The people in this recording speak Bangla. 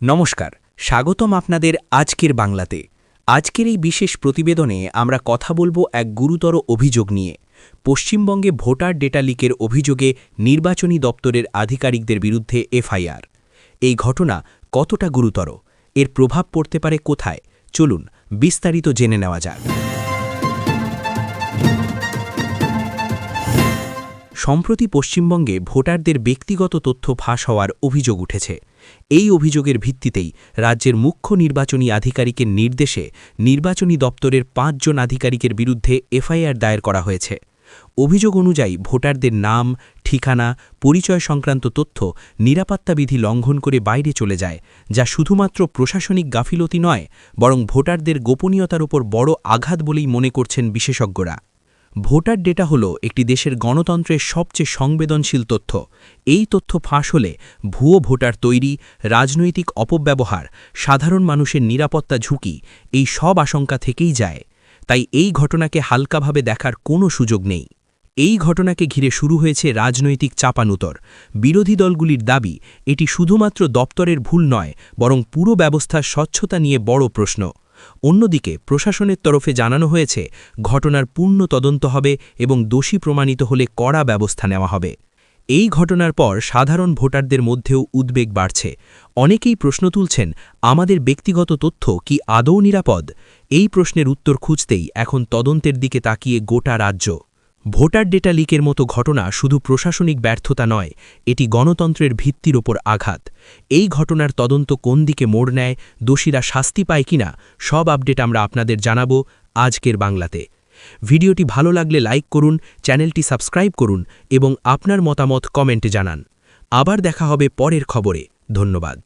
নমস্কার, স্বাগতম আপনাদের আজকের বাংলাতে। আজকের এই বিশেষ প্রতিবেদনে আমরা কথা বলবো এক গুরুতর অভিযোগ নিয়ে। পশ্চিমবঙ্গে ভোটার ডেটা লিকের অভিযোগে নির্বাচনী দপ্তরের আধিকারিকদের বিরুদ্ধে এফআইআর। এই ঘটনা কতটা গুরুতর, এর প্রভাব পড়তে পারে কোথায়, চলুন বিস্তারিত জেনে নেওয়া যাক। সম্প্রতি পশ্চিমবঙ্গে ভোটারদের ব্যক্তিগত তথ্য ফাঁস হওয়ার অভিযোগ উঠেছে। এই অভিযোগের ভিত্তিতেই রাজ্যের মুখ্য নির্বাচনী আধিকারিকের নির্দেশে নির্বাচনী দপ্তরের ৫ জন আধিকারিকের বিরুদ্ধে এফআইআর দায়ের করা হয়েছে। অভিযোগ অনুযায়ী ভোটারদের নাম, ঠিকানা, পরিচয় সংক্রান্ত তথ্য নিরাপত্তাবিধি লঙ্ঘন করে বাইরে চলে যায়, যা শুধুমাত্র প্রশাসনিক গাফিলতি নয়, বরং ভোটারদের গোপনীয়তার উপর বড় আঘাত বলেই মনে করছেন বিশেষজ্ঞরা। ভোটার ডেটা হল একটি দেশের গণতন্ত্রের সবচেয়ে সংবেদনশীল তথ্য। এই তথ্য ফাঁস হলে ভুয়ো ভোটার তৈরি, রাজনৈতিক অপব্যবহার, সাধারণ মানুষের নিরাপত্তা ঝুঁকি, এই সব আশঙ্কা থেকেই যায়। তাই এই ঘটনাকে হালকাভাবে দেখার কোনো সুযোগ নেই। এই ঘটনাকে ঘিরে শুরু হয়েছে রাজনৈতিক চাপানুতর। বিরোধী দলগুলির দাবি, এটি শুধুমাত্র দপ্তরের ভুল নয়, বরং পুরো ব্যবস্থার স্বচ্ছতা নিয়ে বড় প্রশ্ন। অন্যদিকে প্রশাসনের তরফে জানানো হয়েছে, ঘটনার পূর্ণ তদন্ত হবে এবং দোষী প্রমাণিত হলে কড়া ব্যবস্থা নেওয়া হবে। এই ঘটনার পর সাধারণ ভোটারদের মধ্যেও উদ্বেগ বাড়ছে। অনেকেই প্রশ্ন তুলছেন, আমাদের ব্যক্তিগত তথ্য কি আদৌ নিরাপদ? এই প্রশ্নের উত্তর খুঁজতেই এখন তদন্তের দিকে তাকিয়ে গোটা রাজ্য। ভোটার ডেটা লিকের মতো ঘটনা শুধু প্রশাসনিক ব্যর্থতা নয়, এটি গণতন্ত্রের ভিত্তির ওপর আঘাত। এই ঘটনার তদন্ত কোন দিকে মোড় নেয়, দোষীরা শাস্তি পায় কিনা, সব আপডেট আমরা আপনাদের জানাবো আজকের বাংলাতে। ভিডিওটি ভালো লাগলে লাইক করুন, চ্যানেলটি সাবস্ক্রাইব করুন এবং আপনার মতামত কমেন্টে জানান। আবার দেখা হবে পরের খবরে। ধন্যবাদ।